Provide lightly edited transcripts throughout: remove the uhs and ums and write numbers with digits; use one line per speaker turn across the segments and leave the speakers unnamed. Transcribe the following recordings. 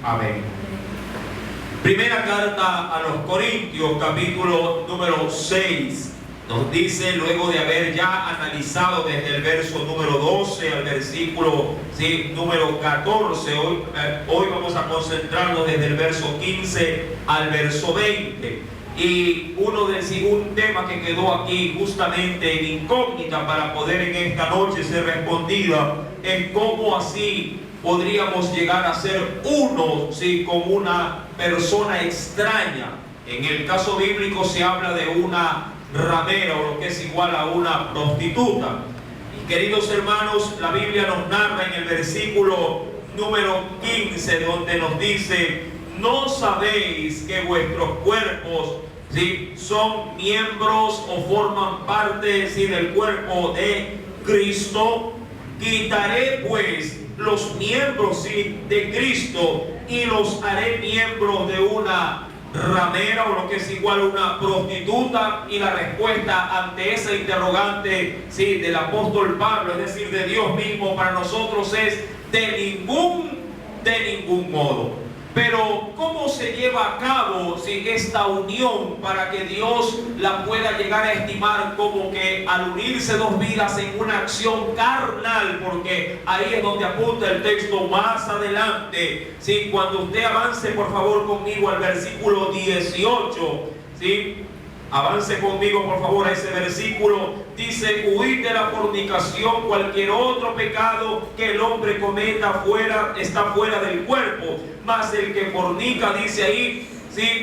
Amén. Primera carta a los Corintios, capítulo número 6, nos dice, luego de haber ya analizado desde el verso número 12 al versículo número 14, hoy vamos a concentrarnos desde el verso 15 al verso 20. Y un tema que quedó aquí justamente en incógnita para poder en esta noche ser respondida es cómo así podríamos llegar a ser uno con una persona extraña. En el caso bíblico se habla de una ramera, o lo que es igual a una prostituta. Y queridos hermanos, la Biblia nos narra en el versículo número 15, donde nos dice: ¿no sabéis que vuestros cuerpos son miembros o forman parte del cuerpo de Cristo? Quitaré pues los miembros de Cristo y los haré miembros de una ramera, o lo que es igual a una prostituta. Y la respuesta ante esa interrogante del apóstol Pablo, es decir, de Dios mismo, para nosotros es de ningún modo. Pero ¿cómo se lleva a cabo esta unión para que Dios la pueda llegar a estimar como que al unirse dos vidas en una acción carnal? Porque ahí es donde apunta el texto más adelante. Cuando usted avance por favor conmigo al versículo 18, avance conmigo por favor a ese versículo. Dice: huid de la fornicación. Cualquier otro pecado que el hombre cometa está fuera del cuerpo, mas el que fornica, dice ahí,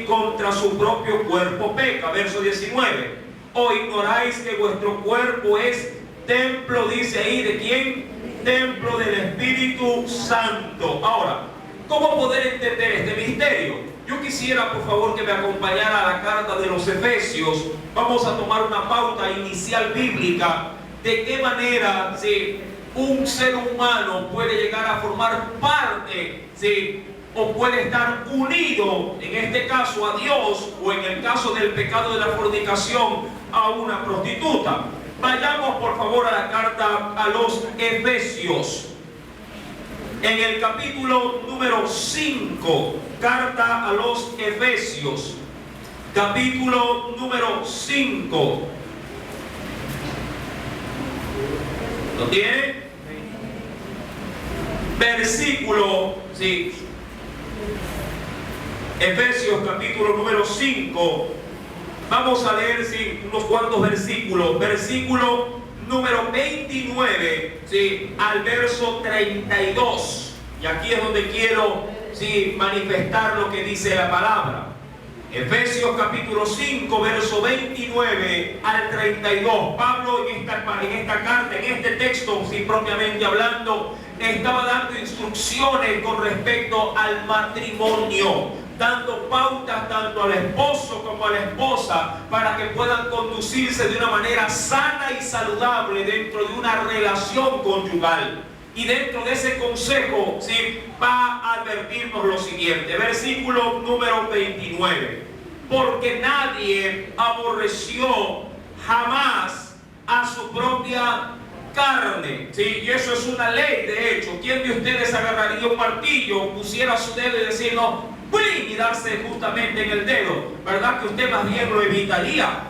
contra su propio cuerpo peca. Verso 19: ¿o ignoráis que vuestro cuerpo es templo, dice ahí, de quién? Templo del Espíritu Santo. Ahora, ¿cómo poder entender este misterio? Yo quisiera por favor que me acompañara a la carta de los Efesios. Vamos a tomar una pauta inicial bíblica de qué manera un ser humano puede llegar a formar parte, o puede estar unido, en este caso a Dios, o en el caso del pecado de la fornicación, a una prostituta. Vayamos por favor a la carta a los Efesios. En el capítulo número 5, carta a los Efesios, capítulo número 5. ¿Lo tiene? Versículo, Efesios capítulo número 5. Vamos a leer unos cuantos versículos. Versículo número 29 al verso 32. Y aquí es donde quiero manifestar lo que dice la palabra. Efesios capítulo 5, verso 29 al 32. Pablo en esta carta, en este texto, propiamente hablando, estaba dando instrucciones con respecto al matrimonio, dando pautas tanto al esposo como a la esposa para que puedan conducirse de una manera sana y saludable dentro de una relación conyugal. Y dentro de ese consejo va a advertirnos lo siguiente, versículo número 29: porque nadie aborreció jamás a su propia carne. Y eso es una ley, de hecho. ¿Quién de ustedes agarraría un martillo, pusiera su dedo y decir no, y darse justamente en el dedo? ¿Verdad que usted más bien lo evitaría?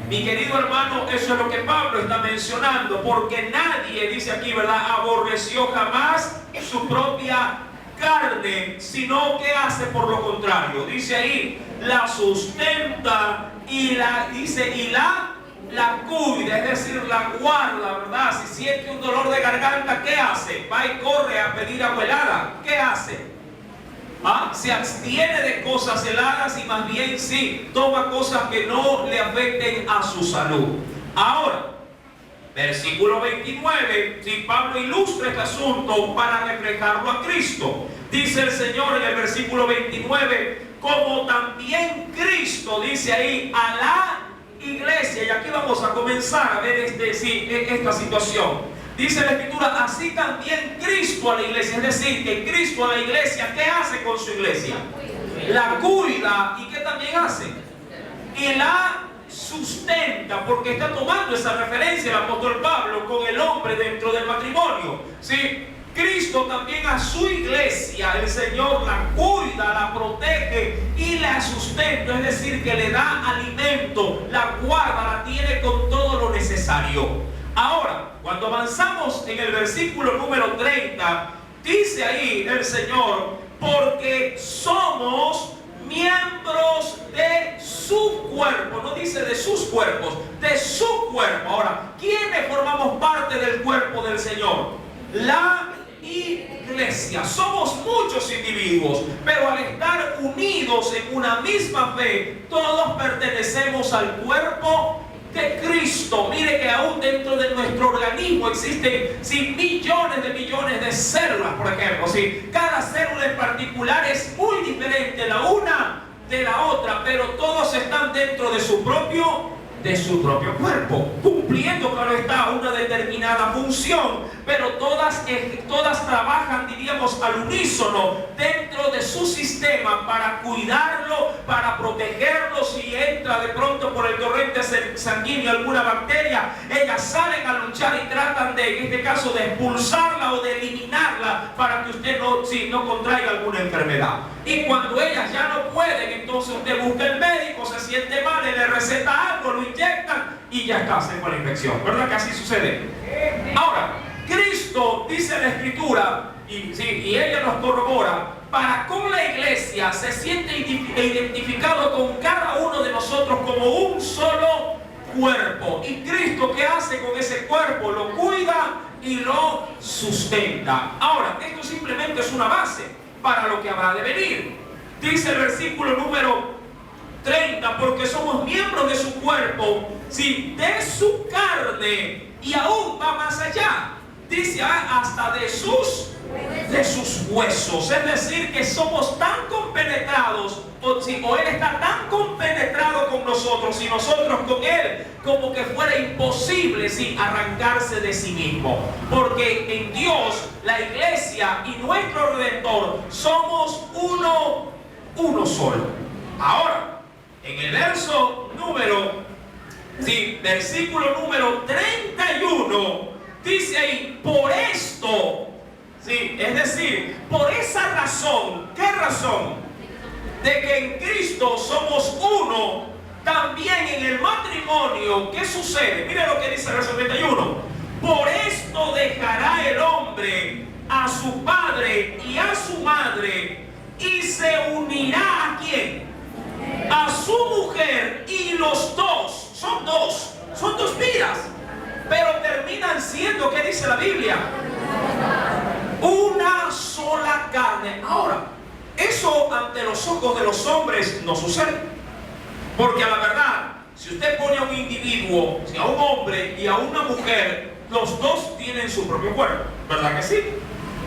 Mi querido hermano, eso es lo que Pablo está mencionando, porque nadie, dice aquí, ¿verdad?, aborreció jamás su propia carne, sino que hace por lo contrario. Dice ahí, la sustenta y la cuida, es decir, la guarda, ¿verdad? Si siente un dolor de garganta, ¿qué hace? Va y corre a pedir agua helada. ¿Qué hace? Se abstiene de cosas heladas y más bien toma cosas que no le afecten a su salud. Ahora, versículo 29, Pablo ilustra este asunto para reflejarlo a Cristo. Dice el Señor en el versículo 29, como también Cristo, dice ahí, a la iglesia. Y aquí vamos a comenzar a ver esta situación. Dice la Escritura, así también Cristo a la iglesia. Es decir, que Cristo a la iglesia, ¿qué hace con su iglesia? La cuida. ¿Y qué también hace? Y la sustenta, porque está tomando esa referencia el apóstol Pablo con el hombre dentro del matrimonio. Cristo también a su iglesia, el Señor la cuida, la protege y la sustenta, es decir, que le da alimento, la guarda, la tiene con todo lo necesario. Ahora, cuando avanzamos en el versículo número 30, dice ahí el Señor, porque somos miembros de su cuerpo. No dice de sus cuerpos, de su cuerpo. Ahora, ¿quiénes formamos parte del cuerpo del Señor? La iglesia. Somos muchos individuos, pero al estar unidos en una misma fe, todos pertenecemos al cuerpo de Cristo. Mire que aún dentro de nuestro organismo existen millones de células, por ejemplo. Cada célula en particular es muy diferente la una de la otra, pero todos están dentro de su propio cuerpo, cumpliendo, claro está, una determinada función, pero todas trabajan, diríamos, al unísono dentro de su sistema para cuidarlo, para protegerlo. Si entra de pronto por el torrente sanguíneo alguna bacteria, ellas salen a luchar y tratan de, en este caso, de expulsarla o de eliminarla para que usted no contraiga alguna enfermedad. Y cuando ellas ya no pueden, entonces usted busca el médico, se siente mal, le receta algo, lo inyectan y ya está, se fue la infección. ¿Verdad que así sucede? Ahora, Cristo, dice la Escritura, y ella nos corrobora, para con la iglesia se siente identificado con cada uno de nosotros como un solo cuerpo. ¿Y Cristo qué hace con ese cuerpo? Lo cuida y lo sustenta. Ahora, esto simplemente es una base para lo que habrá de venir. Dice el versículo número 30, porque somos miembros de su cuerpo, de su carne, y aún va más allá. Dice hasta de sus huesos. Es decir, que somos tan compenetrados, o Él está tan compenetrado con nosotros y nosotros con Él, como que fuera imposible arrancarse de sí mismo. Porque en Dios, la iglesia y nuestro Redentor somos uno solo. Ahora, en el versículo número 31, dice ahí, por esto, es decir, por esa razón. ¿Qué razón? De que en Cristo somos uno, también en el matrimonio. ¿Qué sucede? Mire lo que dice el verso 31. Por esto dejará el hombre a su padre y a su madre, y se unirá ¿a quién? A su mujer, y los dos, son dos vidas, pero terminan siendo, ¿qué dice la Biblia? Una sola carne. Ahora, eso ante los ojos de los hombres no sucede, porque a la verdad, si usted pone a un individuo, a un hombre y a una mujer, los dos tienen su propio cuerpo, ¿verdad que sí?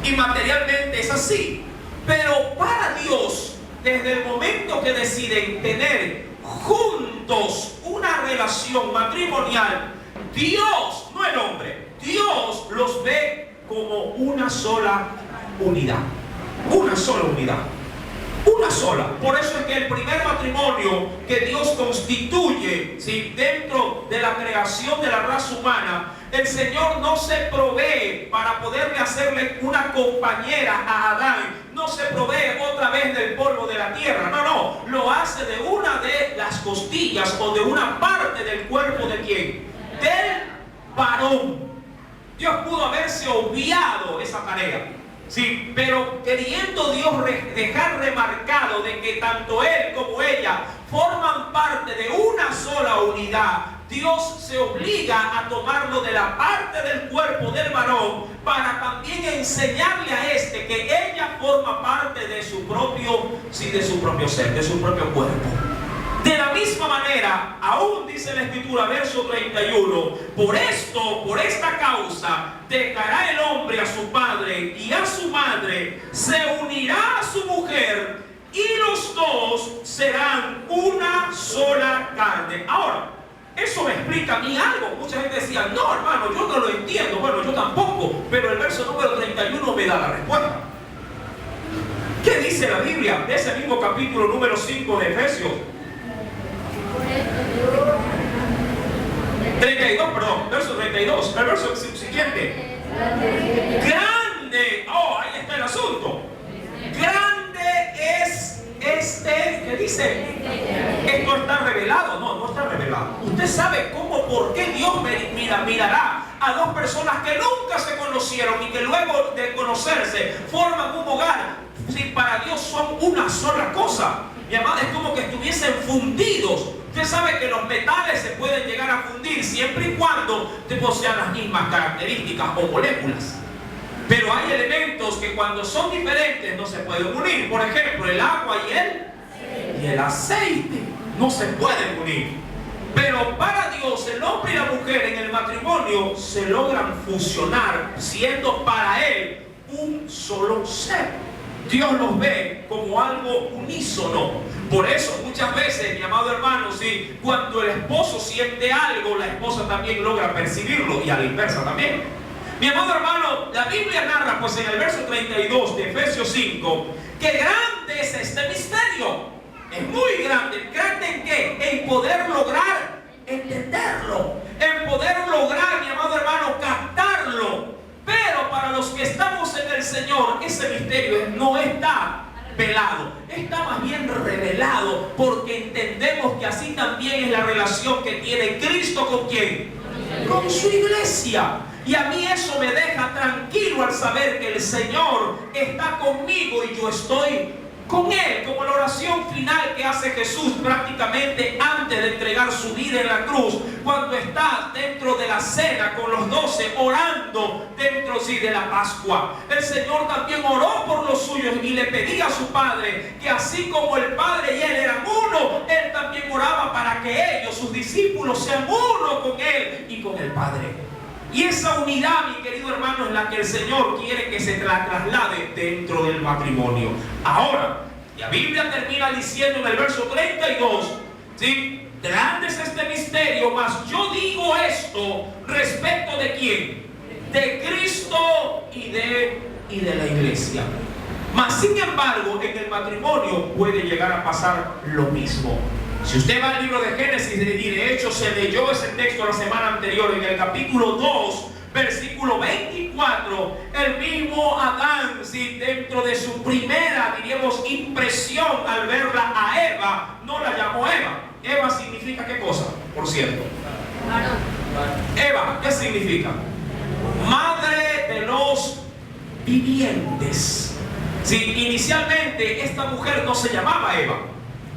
Y materialmente es así. Pero para Dios, desde el momento que deciden tener juntos una relación matrimonial, Dios, no el hombre, Dios los ve como una sola unidad. Una sola unidad. Una sola. Por eso es que el primer matrimonio que Dios constituye, dentro de la creación de la raza humana, el Señor no se provee para poderle hacerle una compañera a Adán. No se provee otra vez del polvo de la tierra. No. Lo hace de una de las costillas o de una parte del cuerpo de ¿quién? Del varón. Dios pudo haberse obviado esa tarea. Pero queriendo Dios dejar remarcado de que tanto él como ella forman parte de una sola unidad, Dios se obliga a tomarlo de la parte del cuerpo del varón para también enseñarle a este que ella forma parte de su propio ser, de su propio cuerpo. De la misma manera, aún dice la Escritura, verso 31, por esta causa, dejará el hombre a su padre y a su madre, se unirá a su mujer, y los dos serán una sola carne. Ahora, eso me explica a mí algo. Mucha gente decía, no hermano, yo no lo entiendo. Bueno, yo tampoco, pero el verso número 31 me da la respuesta. ¿Qué dice la Biblia de ese mismo capítulo número 5 de Efesios? 32, perdón, verso 32, el verso siguiente. Grande grande, oh, ahí está el asunto. Grande es ¿qué dice? Esto está revelado. No está revelado. Usted sabe cómo, por qué Dios mirará a dos personas que nunca se conocieron y que luego de conocerse forman un hogar. Si para Dios son una sola cosa. Mi amada, es como que estuviesen fundidos. Usted sabe que los metales se pueden llegar a fundir siempre y cuando sean las mismas características o moléculas. Pero hay elementos que cuando son diferentes no se pueden unir. Por ejemplo, el agua y el aceite no se pueden unir. Pero para Dios, el hombre y la mujer en el matrimonio se logran fusionar, siendo para Él un solo ser. Dios los ve como algo unísono. Por eso muchas veces, mi amado hermano, ¿sí?, cuando el esposo siente algo, la esposa también logra percibirlo, y a la inversa también. Mi amado hermano, la Biblia narra pues en el verso 32 de Efesios 5 que grande es este misterio. Es muy grande. ¿Grande en qué? En poder lograr entenderlo, en poder lograr, mi amado hermano, captarlo. Pero para los que estamos en el Señor, ese misterio no está velado, está más bien revelado, porque entendemos que así también es la relación que tiene Cristo ¿con quién? Con su iglesia. Y a mí eso me deja tranquilo al saber que el Señor está conmigo y yo estoy con Él, como la oración final que hace Jesús prácticamente antes de entregar su vida en la cruz, cuando está dentro de la cena con los 12 orando dentro de la Pascua. El Señor también oró por los suyos y le pedía a su Padre que así como el Padre y Él eran uno, Él también oraba para que ellos, sus discípulos, sean uno con Él y con el Padre. Y esa unidad, mi querido hermano, es la que el Señor quiere que se traslade dentro del matrimonio. Ahora, la Biblia termina diciendo en el verso 32, ¿sí?, grande es este misterio, mas yo digo esto respecto de ¿quién? De Cristo y de la iglesia. Mas sin embargo, en el matrimonio puede llegar a pasar lo mismo. Si usted va al libro de Génesis, y de hecho se leyó ese texto la semana anterior, en el capítulo 2, versículo 24, el mismo Adán, ¿sí?, dentro de su primera, diríamos, impresión al verla a Eva, no la llamó Eva. Eva significa ¿qué cosa? Por cierto, Eva, ¿qué significa? Madre de los vivientes. Sí, inicialmente esta mujer no se llamaba Eva.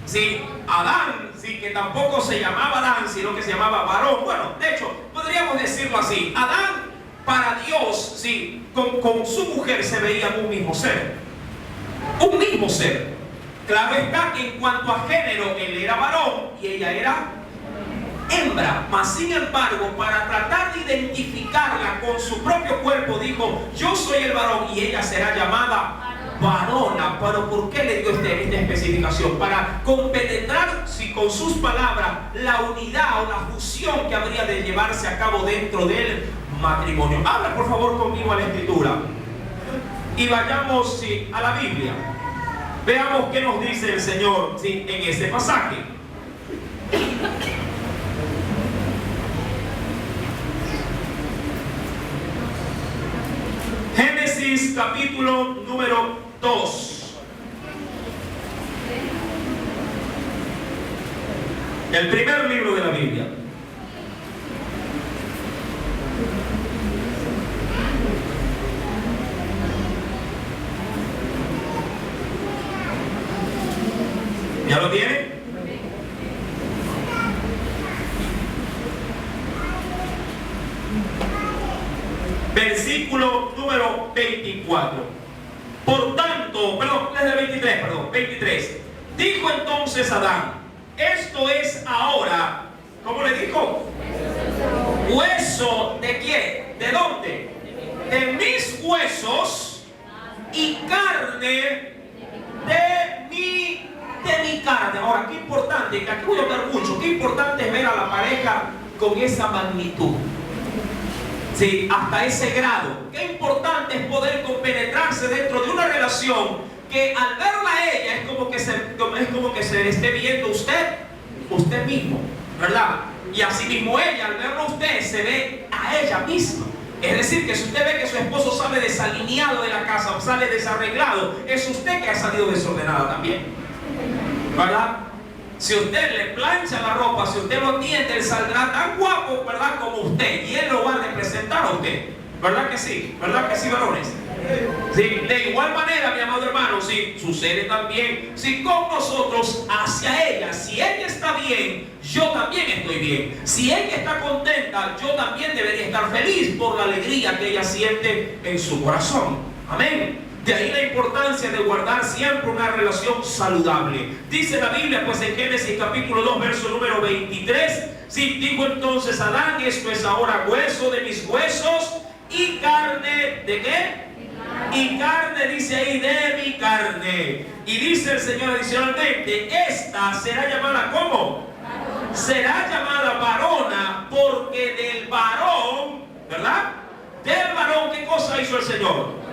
Sí, Adán, sí, que tampoco se llamaba Adán, sino que se llamaba varón. Bueno, de hecho, podríamos decirlo así. Adán, para Dios, sí, con su mujer se veían un mismo ser. Un mismo ser. Claro está que en cuanto a género, él era varón y ella era hembra. Mas sin embargo, para tratar de identificarla con su propio cuerpo, dijo, yo soy el varón y ella será llamada varona. Pero ¿por qué le dio esta especificación? Para compenetrar, si con sus palabras, la unidad o la fusión que habría de llevarse a cabo dentro del matrimonio. Habla por favor conmigo a la Escritura y vayamos, sí, a la Biblia. Veamos qué nos dice el Señor, sí, en este pasaje. Génesis capítulo número 2. El primer libro de la Biblia. ¿Ya lo tiene? Versículo número 24. Por tanto, desde 23. Dijo entonces Adán, esto es ahora, ¿cómo le dijo? ¿Hueso de quién? ¿De dónde? De mis huesos y carne de mi carne. Ahora, qué importante, que aquí voy a hablar mucho, qué importante es ver a la pareja con esa magnitud. Sí, hasta ese grado. Qué importante es poder compenetrarse dentro de una relación que al verla a ella es como que se le esté viendo usted mismo, ¿verdad? Y así mismo ella, al verlo a usted, se ve a ella misma. Es decir, que si usted ve que su esposo sale desalineado de la casa o sale desarreglado, es usted que ha salido desordenada también, ¿verdad? Si usted le plancha la ropa, si usted lo atiende, él saldrá tan guapo, ¿verdad?, como usted, y él lo va a representar a usted. ¿Verdad que sí? ¿Verdad que sí, varones? Sí, de igual manera, mi amado hermano, sí, sucede también, si con nosotros hacia ella, si ella está bien, yo también estoy bien. Si ella está contenta, yo también debería estar feliz por la alegría que ella siente en su corazón. Amén. De ahí la importancia de guardar siempre una relación saludable. Dice la Biblia, pues en Génesis capítulo 2, verso número 23, sí, dijo entonces Adán, esto es ahora hueso de mis huesos y carne, ¿de qué? Y carne, dice ahí, de mi carne. Y dice el Señor adicionalmente, esta será llamada, ¿cómo? Varona. Será llamada varona, porque del varón, ¿verdad? Del varón, ¿qué cosa hizo el Señor?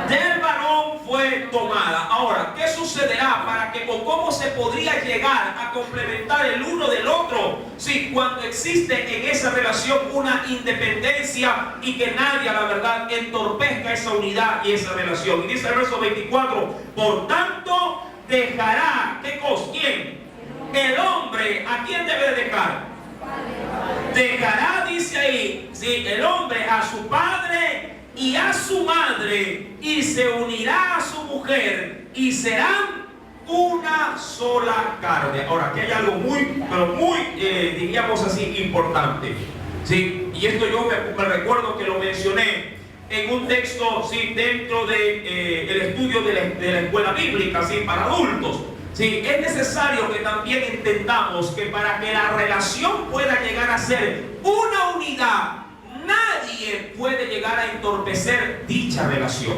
Del varón fue tomada. Ahora, ¿qué sucederá para que o cómo se podría llegar a complementar el uno del otro? Si cuando existe en esa relación una independencia y que nadie, a la verdad, entorpezca esa unidad y esa relación. Y dice el verso 24, por tanto, dejará, ¿qué cosa? ¿Quién? El hombre, ¿a quién debe dejar? Dejará, dice ahí, sí, el hombre a su padre y a su madre, y se unirá a su mujer, y serán una sola carne. Ahora, aquí hay algo muy, pero muy, diríamos así, importante, ¿sí? Y esto yo me recuerdo que lo mencioné en un texto, ¿sí?, dentro de el estudio de la escuela bíblica, ¿sí?, para adultos. Sí, es necesario que también entendamos que para que la relación pueda llegar a ser una unidad, nadie puede llegar a entorpecer dicha relación.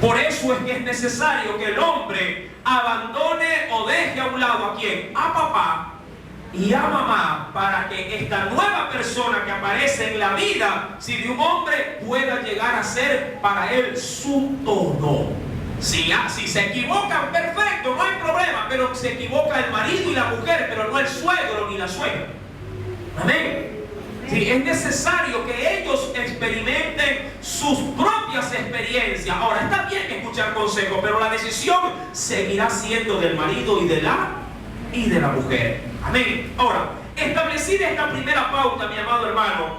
Por eso es que es necesario que el hombre abandone o deje a un lado ¿a quién? A papá y a mamá, para que esta nueva persona que aparece en la vida, si de un hombre, pueda llegar a ser para él su todo. Si se equivocan, perfecto, no hay problema, pero se equivoca el marido y la mujer, pero no el suegro ni la suegra. Amén. Sí, es necesario que ellos experimenten sus propias experiencias. Ahora, está bien escuchar consejos, pero la decisión seguirá siendo del marido y de la mujer. Amén. Ahora, establecida esta primera pauta, mi amado hermano,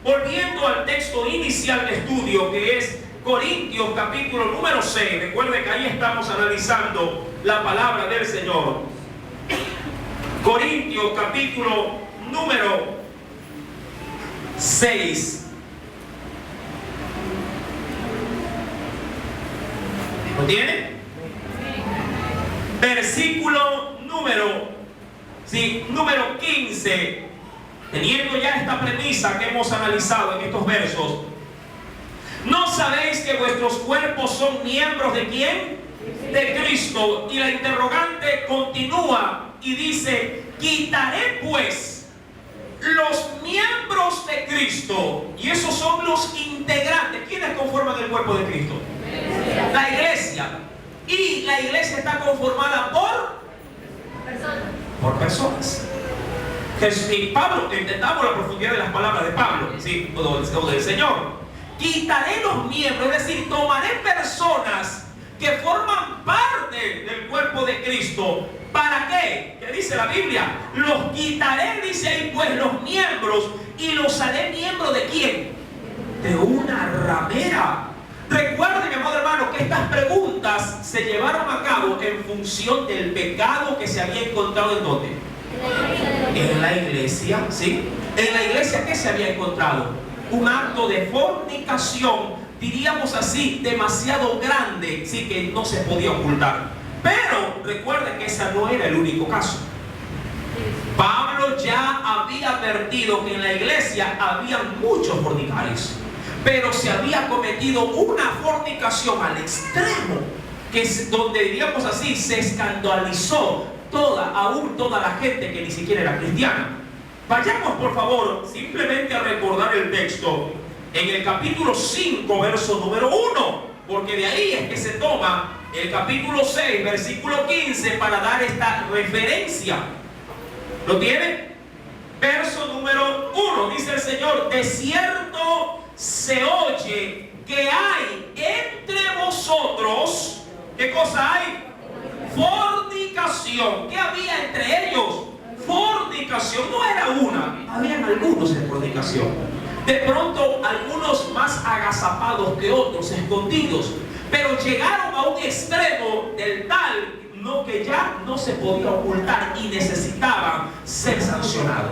volviendo al texto inicial de estudio, que es Corintios capítulo número 6. Recuerden que ahí estamos analizando la palabra del Señor. Corintios capítulo número 6. ¿Lo tiene? Versículo número 15. Teniendo ya esta premisa que hemos analizado en estos versos, ¿no sabéis que vuestros cuerpos son miembros de quién? De Cristo. Y la interrogante continúa y dice, quitaré pues los miembros de Cristo. Y esos son los integrantes. ¿Quiénes conforman el cuerpo de Cristo? La iglesia. Y la iglesia está conformada por personas. Y Pablo, entendamos la profundidad de las palabras de Pablo, ¿sí?, o del Señor. Quitaré los miembros, es decir, tomaré personas que forman parte del cuerpo de Cristo. ¿Para qué? ¿Qué dice la Biblia? Los quitaré, dice ahí, pues, los miembros, y los haré miembros ¿de quién? De una ramera. Recuerden, mi amado hermano, que estas preguntas se llevaron a cabo en función del pecado que se había encontrado ¿en dónde? En la iglesia, ¿sí? En la iglesia, ¿qué se había encontrado? Un acto de fornicación, diríamos así, demasiado grande, sí, que no se podía ocultar. Pero recuerden que ese no era el único caso. Pablo ya había advertido que en la iglesia había muchos fornicarios, pero se había cometido una fornicación al extremo, que es donde, diríamos así, se escandalizó aún toda la gente que ni siquiera era cristiana. Vayamos, por favor, simplemente a recordar el texto en el capítulo 5, verso número 1, porque de ahí es que se toma el capítulo 6, versículo 15, para dar esta referencia. ¿Lo tiene? Verso número 1, dice el Señor: de cierto se oye que hay entre vosotros, ¿qué cosa hay? Fornicación. ¿Qué había entre ellos? Fornicación. No era una, habían algunos en fornicación. De pronto algunos más agazapados que otros, escondidos, pero llegaron a un extremo del tal que ya no se podía ocultar y necesitaban ser sancionados.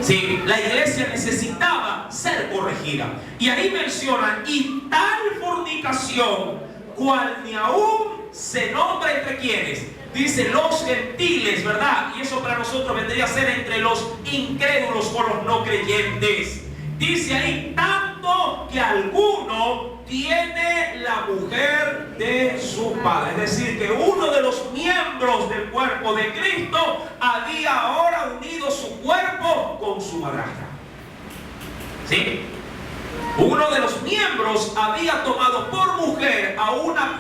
Sí, la iglesia necesitaba ser corregida. Y ahí mencionan, y tal fornicación, cual ni aún se nombra entre quienes. Dice los gentiles, ¿verdad? Y eso para nosotros vendría a ser entre los incrédulos o los no creyentes. Dice ahí, tanto que alguno tiene la mujer de su padre. Es decir, que uno de los miembros del cuerpo de Cristo había ahora unido su cuerpo con su madrastra. ¿Sí? Uno de los miembros había tomado por mujer a una,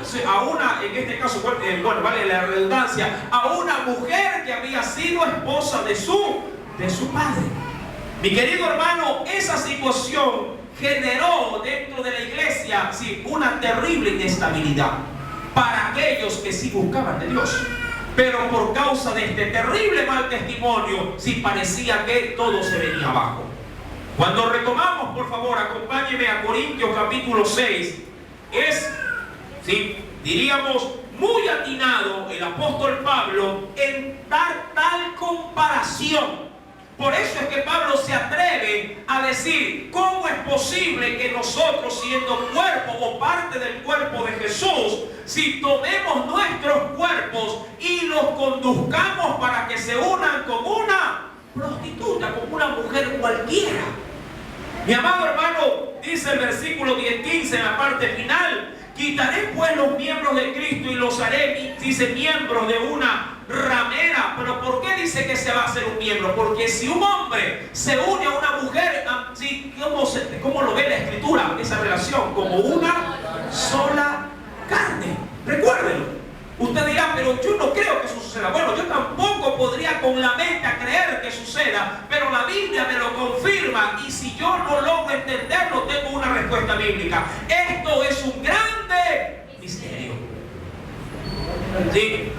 en este caso, bueno, vale la redundancia, a una mujer que había sido esposa de su padre. Mi querido hermano, esa situación generó dentro de la iglesia, sí, una terrible inestabilidad para aquellos que sí buscaban de Dios. Pero por causa de este terrible mal testimonio, sí parecía que todo se venía abajo. Cuando retomamos, por favor, acompáñeme a Corintios capítulo 6, es, sí, diríamos, muy atinado el apóstol Pablo en dar tal comparación. Por eso es que Pablo se atreve a decir, ¿cómo es posible que nosotros, siendo cuerpo o parte del cuerpo de Jesús, si tomemos nuestros cuerpos y los conduzcamos para que se unan con una prostituta, con una mujer cualquiera? Mi amado hermano, dice el versículo 10-15 en la parte final, quitaré pues los miembros de Cristo y los haré, dice, miembros de una ramera. Pero ¿por qué dice que se va a hacer un miembro? Porque si un hombre se une a una mujer, ¿sí? ¿Cómo lo ve la Escritura? Esa relación como una sola carne. Recuérdenlo. Usted dirá, pero yo no creo que eso suceda. Bueno, yo tampoco podría con la mente creer que suceda, pero la Biblia me lo confirma, y si yo no logro entenderlo, tengo una respuesta bíblica. Esto es un grande misterio. ¿Sí?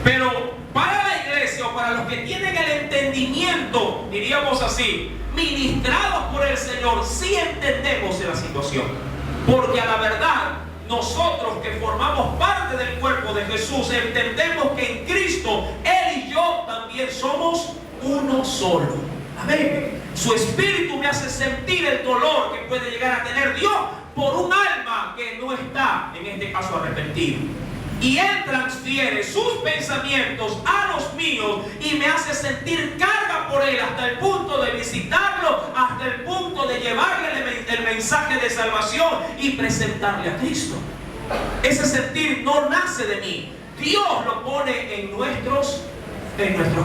Pero para la iglesia, o para los que tienen el entendimiento, diríamos así, ministrados por el Señor, sí entendemos la situación. Porque a la verdad, nosotros que formamos parte del cuerpo de Jesús, entendemos que en Cristo, Él y yo también somos uno solo. Amén. Su espíritu me hace sentir el dolor que puede llegar a tener Dios por un alma que no está, en este caso, arrepentido. Y Él transfiere sus pensamientos a los míos y me hace sentir carga por Él hasta el punto de visitarlo, hasta el punto de llevarle el mensaje de salvación y presentarle a Cristo. Ese sentir no nace de mí. Dios lo pone en nuestros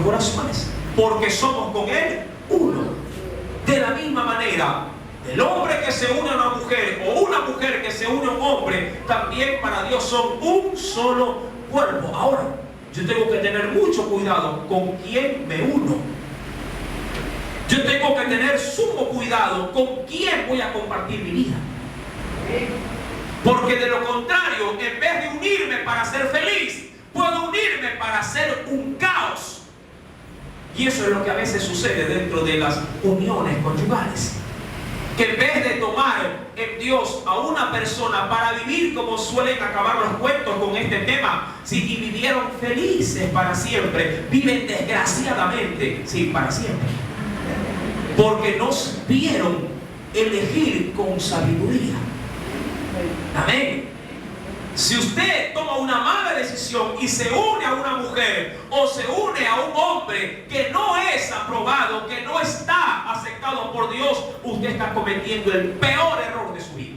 corazones, porque somos con Él uno. De la misma manera, el hombre que se une a una mujer o una mujer que se une a un hombre, también para Dios son un solo cuerpo. Ahora, yo tengo que tener mucho cuidado con quién me uno. Yo tengo que tener sumo cuidado con quién voy a compartir mi vida. Porque de lo contrario, en vez de unirme para ser feliz, puedo unirme para hacer un caos. Y eso es lo que a veces sucede dentro de las uniones conyugales. Que en vez de tomar en Dios a una persona para vivir como suelen acabar los cuentos con este tema, sí, y vivieron felices para siempre, viven desgraciadamente, sí, para siempre. Porque no supieron elegir con sabiduría. Amén. Si usted toma una mala decisión y se une a una mujer o se une a un hombre que no es aprobado, que no está aceptado por Dios, usted está cometiendo el peor error de su vida.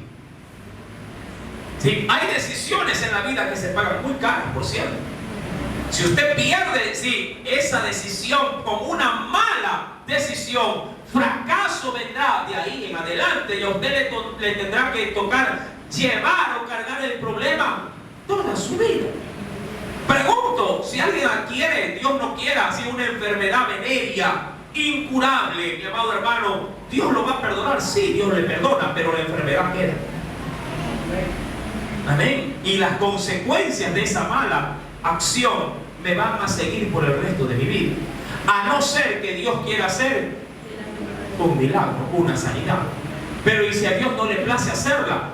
¿Sí? Hay decisiones en la vida que se pagan muy caras, por cierto. Si usted pierde, sí, esa decisión con una mala decisión, fracaso vendrá de ahí en adelante y a usted le tendrá que tocar llevar o cargar el problema toda su vida. Pregunto, si alguien adquiere, Dios no quiera, así una enfermedad venérea incurable, mi amado hermano, Dios lo va a perdonar. Sí, Dios le perdona, pero la enfermedad queda. Amén. Y las consecuencias de esa mala acción me van a seguir por el resto de mi vida. A no ser que Dios quiera hacer un milagro, una sanidad. Pero y si a Dios no le place hacerla,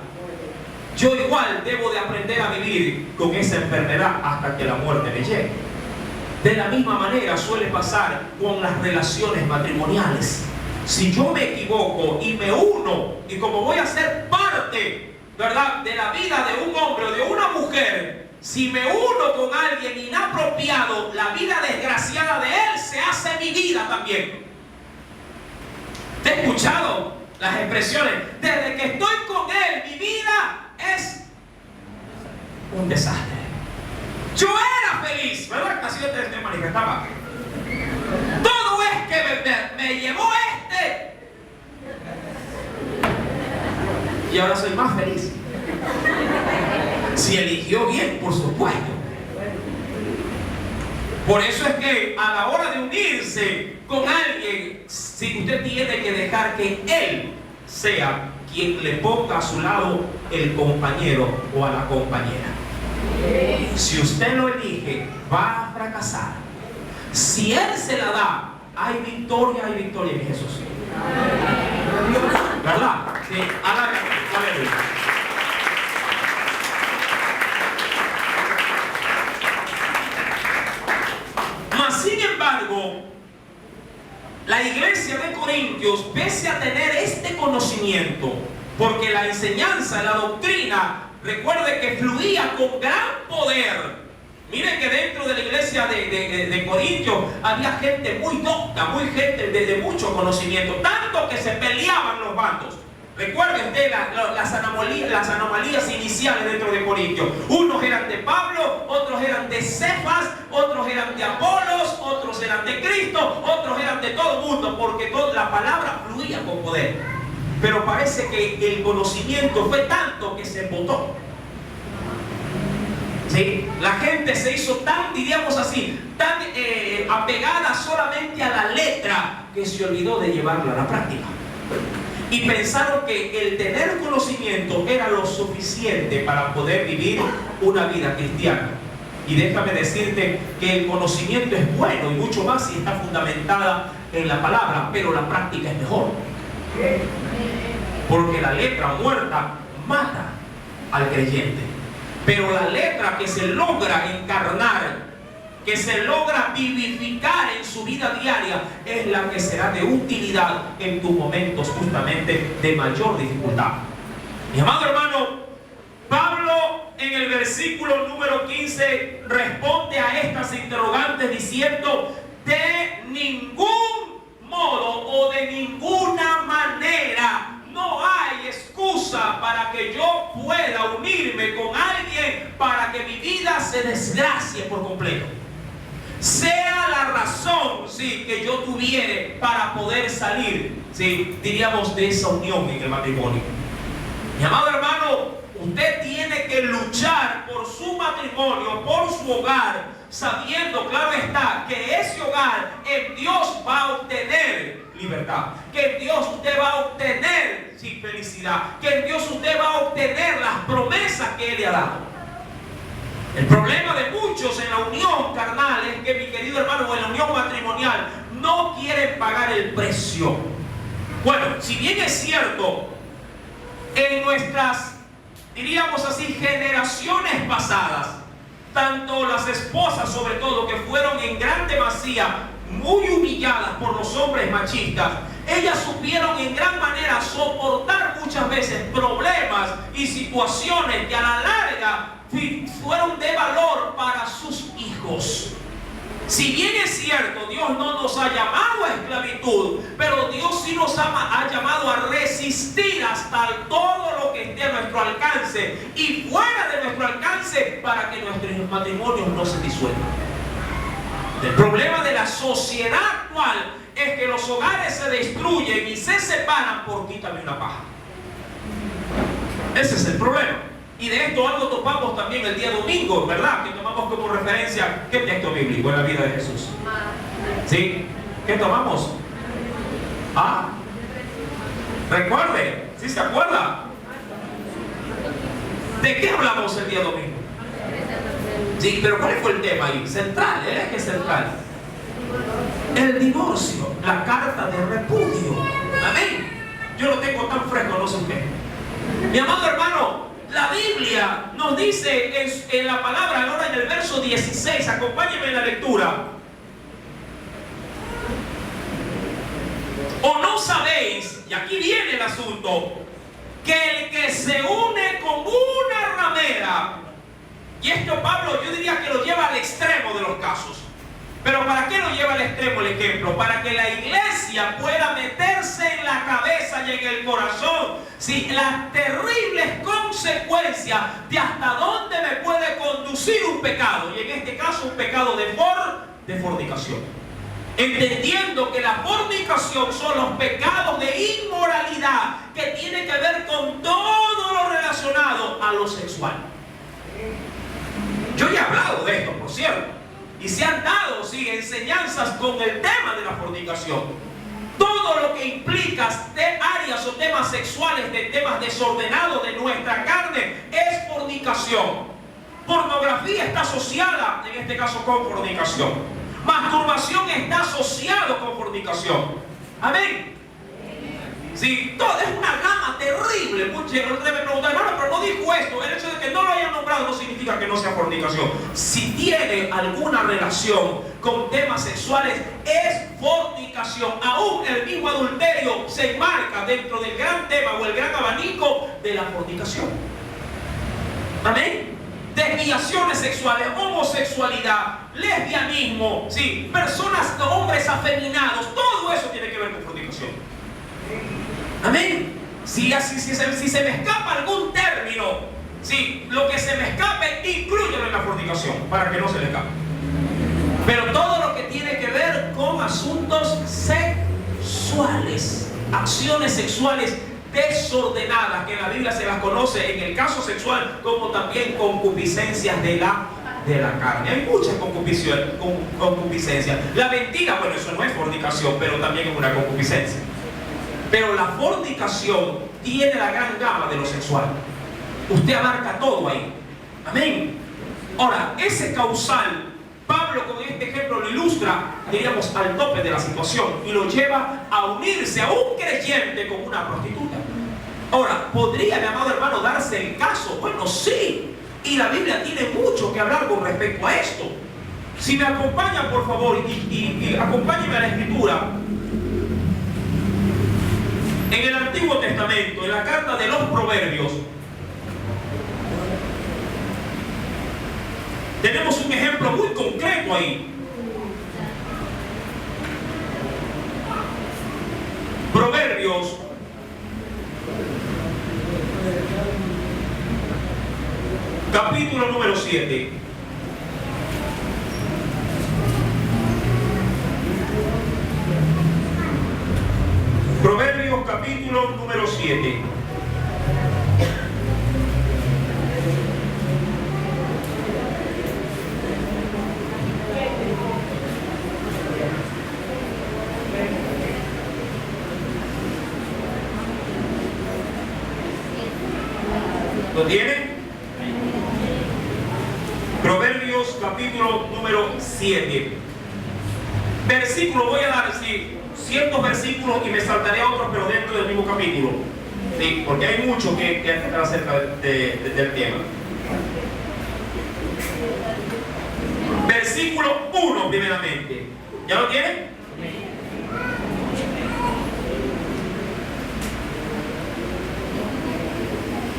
yo igual debo de aprender a vivir con esa enfermedad hasta que la muerte me llegue. De la misma manera suele pasar con las relaciones matrimoniales. Si yo me equivoco y me uno, y como voy a ser parte, ¿verdad?, de la vida de un hombre o de una mujer, si me uno con alguien inapropiado, la vida desgraciada de él se hace mi vida también. ¿Te he escuchado las expresiones? Desde que estoy con él, mi vida es un desastre. Yo era feliz, ¿verdad? Así yo te manifestaba. Todo es que me llevó este. Y ahora soy más feliz. Si eligió bien, por supuesto. Por eso es que a la hora de unirse con alguien, si usted tiene que dejar que él sea quien le ponga a su lado el compañero o a la compañera. Si usted lo elige, va a fracasar. Si él se la da, hay victoria en Jesús. ¿Verdad? Sí, aleluya. Mas sin embargo, la iglesia de Corintios, pese a tener este conocimiento, porque la enseñanza, la doctrina, recuerde que fluía con gran poder. Miren que dentro de la iglesia de Corintios había gente muy docta, gente de mucho conocimiento, tanto que se peleaban los bandos. Recuerden usted las anomalías iniciales dentro de Corintios. Unos eran de Pablo, otros eran de Cefas, otros eran de Apolos, otros eran de Cristo, otros eran de todo el mundo, porque toda la palabra fluía con poder. Pero parece que el conocimiento fue tanto que se embotó. ¿Sí? La gente se hizo tan, diríamos así, tan apegada solamente a la letra, que se olvidó de llevarla a la práctica. Y pensaron que el tener conocimiento era lo suficiente para poder vivir una vida cristiana. Y déjame decirte que el conocimiento es bueno y mucho más si está fundamentada en la palabra, pero la práctica es mejor. Porque la letra muerta mata al creyente. Pero la letra que se logra encarnar, que se logra vivificar en su vida diaria, es la que será de utilidad en tus momentos justamente de mayor dificultad. Mi amado hermano, Pablo en el versículo número 15 responde a estas interrogantes diciendo: de ningún modo o de ninguna manera no hay excusa para que yo pueda unirme con alguien para que mi vida se desgracie por completo. Sea la razón, sí, que yo tuviere para poder salir, sí, diríamos, de esa unión en el matrimonio. Mi amado hermano, usted tiene que luchar por su matrimonio, por su hogar, sabiendo, claro está, que ese hogar en Dios va a obtener libertad, que en Dios usted va a obtener, sí, felicidad, que en Dios usted va a obtener las promesas que Él le ha dado. El problema de muchos en la unión carnal es que, mi querido hermano, en la unión matrimonial no quieren pagar el precio. Bueno, si bien es cierto, en nuestras, diríamos así, generaciones pasadas, tanto las esposas sobre todo, que fueron en gran demasía muy humilladas por los hombres machistas, ellas supieron en gran manera soportar muchas veces problemas y situaciones que a la larga fueron de valor para sus hijos. Si bien es cierto, Dios no nos ha llamado a esclavitud, pero Dios sí nos ha llamado a resistir hasta todo lo que esté a nuestro alcance y fuera de nuestro alcance, para que nuestros matrimonios no se disuelvan. El problema de la sociedad actual es que los hogares se destruyen y se separan por quítame una paja. Ese es el problema. Y de esto algo topamos también el día domingo, ¿verdad? Que tomamos como referencia, ¿qué texto bíblico en la vida de Jesús? ¿Sí? ¿Qué tomamos? Ah, recuerde, ¿sí se acuerda? ¿De qué hablamos el día domingo? Sí, pero ¿cuál fue el tema ahí? Central, ¿el eje central? El divorcio, la carta de repudio. Amén. Yo lo tengo tan fresco, no sé usted. Mi amado hermano, la Biblia nos dice en la palabra, ahora en el verso 16, acompáñenme en la lectura. ¿O no sabéis, y aquí viene el asunto, que el que se une con una ramera, y esto Pablo yo diría que lo lleva al extremo de los casos, pero ¿para qué lo lleva al extremo el ejemplo? Para que la iglesia pueda meterse en la cabeza y en el corazón, ¿sí?, las terribles consecuencias de hasta dónde me puede conducir un pecado, y en este caso un pecado de fornicación. Entendiendo que la fornicación son los pecados de inmoralidad que tienen que ver con todo lo relacionado a lo sexual. Yo ya he hablado de esto, por cierto, y se han dado, sí, enseñanzas con el tema de la fornicación. Todo lo que implica de áreas o temas sexuales, de temas desordenados de nuestra carne, es fornicación. Pornografía está asociada, en este caso, con fornicación. Masturbación está asociado con fornicación. Amén. Sí, todo es una gama terrible. Muchos deben preguntar, hermano, pero no dijo esto. El hecho de que no lo hayan nombrado no significa que no sea fornicación. Si tiene alguna relación con temas sexuales, es fornicación. Aún el mismo adulterio se enmarca dentro del gran tema o el gran abanico de la fornicación. Amén. Desviaciones sexuales, homosexualidad, lesbianismo, sí, personas, hombres afeminados, todo eso tiene que ver con fornicación. Amén. Si se me escapa algún término, sí, lo que se me escape, inclúyelo en la fornicación, para que no se le escape. Pero todo lo que tiene que ver con asuntos sexuales, acciones sexuales desordenadas, que en la Biblia se las conoce en el caso sexual como también concupiscencias de la carne. Hay muchas concupiscencias. La mentira, bueno, eso no es fornicación, pero también es una concupiscencia. Pero la fornicación tiene la gran gama de lo sexual. Usted abarca todo ahí. Amén. Ahora, ese causal, Pablo con este ejemplo lo ilustra, diríamos, al tope de la situación, y lo lleva a unirse a un creyente con una prostituta. Ahora, ¿podría, mi amado hermano, darse el caso? Bueno, sí. Y la Biblia tiene mucho que hablar con respecto a esto. Si me acompañan, por favor, y acompáñenme a la Escritura. En el Antiguo Testamento, en la carta de los Proverbios, tenemos un ejemplo muy concreto ahí. Proverbios capítulo número 7. Proverbios capítulo número 7. ¿Lo tiene? Proverbios capítulo número 7. Versículo, voy a dar ciertos versículos y me saltaré a otros, pero dentro del mismo capítulo. Sí, porque hay mucho que tratar acerca del tema. Versículo 1 primeramente. ¿Ya lo tiene?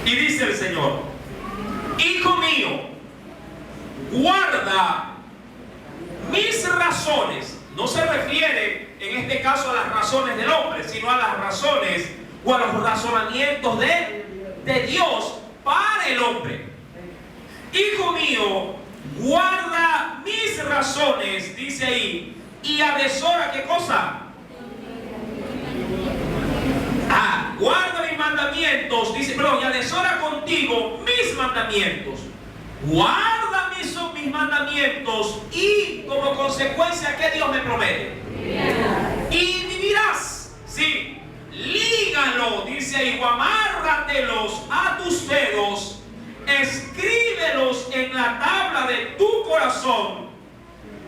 Y dice el Señor: Hijo mío, guarda mis razones. No se refiere en este caso a las razones del hombre, sino a las razones o a los razonamientos de Dios para el hombre. Hijo mío, guarda mis razones, dice ahí, y atesora, ¿qué cosa? Guarda mis mandamientos, dice, perdón, y atesora contigo mis mandamientos. Guarda mis mandamientos, y como consecuencia, ¿qué Dios me promete? Y vivirás. Sí,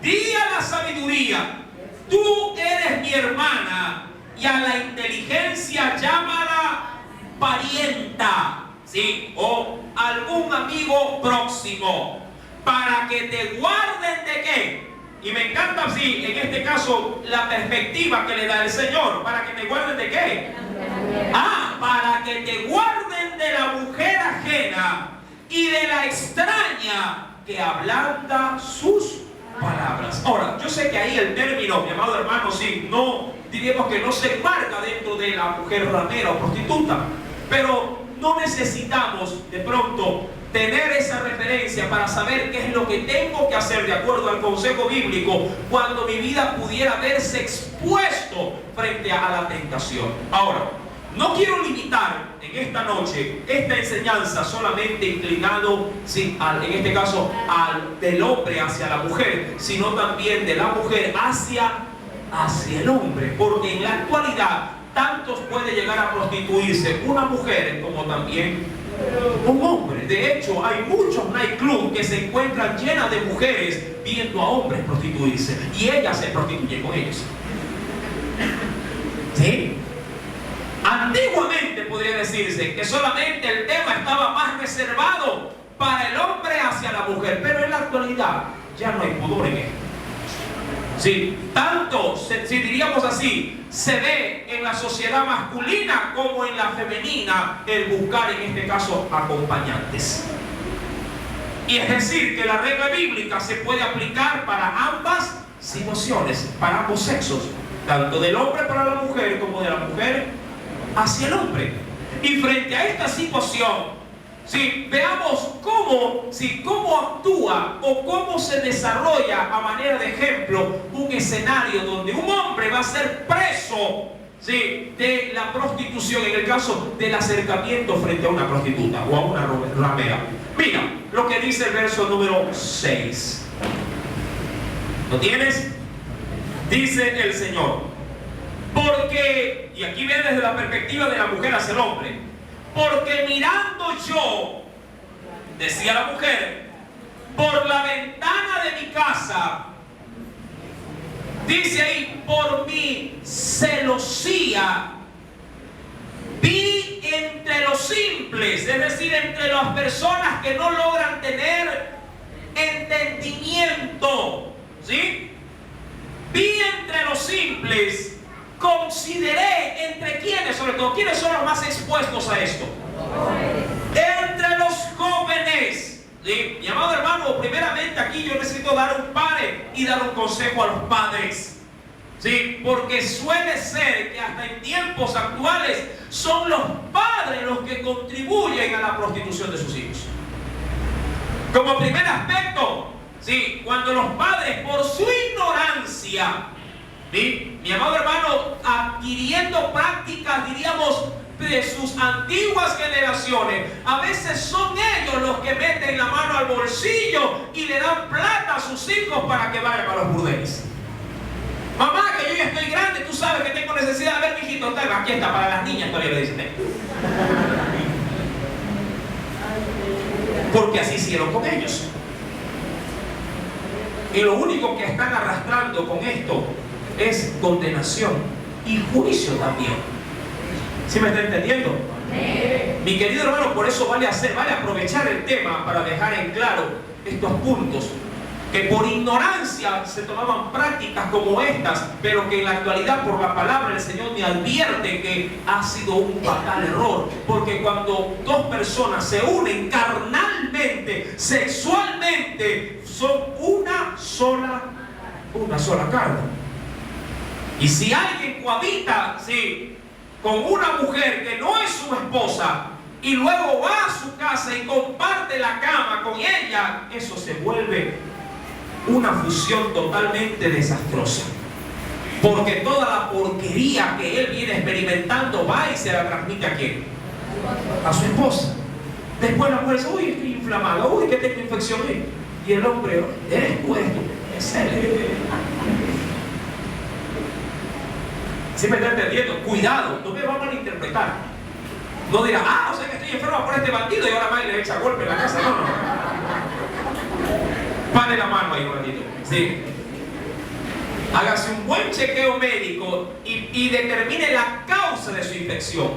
Di a la sabiduría, tú eres mi hermana, y a la inteligencia llámala parienta, ¿sí? O algún amigo próximo, para que te guarden de qué. Y me encanta, sí, en este caso, la perspectiva que le da el Señor. ¿Para que te guarden de qué? Para que te guarden de la mujer ajena y de la extraña que ablanda sus palabras. Ahora, yo sé que ahí el término, mi amado hermano, sí, no, diríamos que no se marca dentro de la mujer ramera o prostituta, pero no necesitamos de pronto tener esa referencia para saber qué es lo que tengo que hacer de acuerdo al consejo bíblico cuando mi vida pudiera verse expuesto frente a la tentación. Ahora, no quiero limitar en esta noche esta enseñanza solamente inclinado, sí, en este caso, del hombre hacia la mujer, sino también de la mujer hacia el hombre, porque en la actualidad tantos puede llegar a prostituirse una mujer como también un hombre. De hecho, hay muchos nightclubs que se encuentran llenas de mujeres viendo a hombres prostituirse y ellas se prostituyen con ellos. ¿Sí? Antiguamente podría decirse que solamente el tema estaba más reservado para el hombre hacia la mujer, pero en la actualidad ya no hay pudor en esto. Sí, tanto, si diríamos así, se ve en la sociedad masculina como en la femenina el buscar en este caso acompañantes. Y es decir, que la regla bíblica se puede aplicar para ambas situaciones, para ambos sexos, tanto del hombre para la mujer como de la mujer hacia el hombre. Y frente a esta situación, sí, veamos cómo actúa o cómo se desarrolla a manera de ejemplo un escenario donde un hombre va a ser preso, sí, de la prostitución, en el caso del acercamiento frente a una prostituta o a una ramera. Mira lo que dice el verso número 6. ¿Lo tienes? Dice el Señor: porque, y aquí viene desde la perspectiva de la mujer hacia el hombre, porque mirando yo, decía la mujer, por la ventana de mi casa, dice ahí, por mi celosía, vi entre los simples, es decir, entre las personas que no logran tener entendimiento, ¿sí? Vi entre los simples, consideré entre quienes, sobre todo, ¿quiénes son los más expuestos a esto? Entre los jóvenes. ¿Sí? Mi amado hermano, primeramente aquí yo necesito dar un pare y dar un consejo a los padres. ¿Sí? Porque suele ser que hasta en tiempos actuales son los padres los que contribuyen a la prostitución de sus hijos. Como primer aspecto, ¿sí? Cuando los padres, por su ignorancia, ¿sí? Mi amado hermano, adquiriendo prácticas, diríamos, de sus antiguas generaciones, a veces son ellos los que meten la mano al bolsillo y le dan plata a sus hijos para que vayan a los burdeles. Mamá, que yo ya estoy grande, tú sabes que tengo necesidad. A ver, mijito, aquí está para las niñas, todavía le dicen. Porque así hicieron con ellos. Y lo único que están arrastrando con esto es condenación y juicio también. ¿Sí me está entendiendo? Mi querido hermano, por eso vale aprovechar el tema para dejar en claro estos puntos, que por ignorancia se tomaban prácticas como estas, pero que en la actualidad por la palabra del Señor me advierte que ha sido un fatal error, porque cuando dos personas se unen carnalmente, sexualmente, son una sola carne. Y si alguien cohabita, sí, con una mujer que no es su esposa y luego va a su casa y comparte la cama con ella, eso se vuelve una fusión totalmente desastrosa. Porque toda la porquería que él viene experimentando va y se la transmite ¿a quién? A su esposa. Después la mujer dice, uy, estoy inflamada, uy, que tengo infección. Y el hombre, eres tú esto, es él. ¿Sí me está entendiendo? Cuidado, no me va a malinterpretar. No dirá, o sea que estoy enferma por este bandido y ahora va y le echa golpe en la casa. No. Pare la mano ahí un ratito. Sí. Hágase un buen chequeo médico y determine la causa de su infección.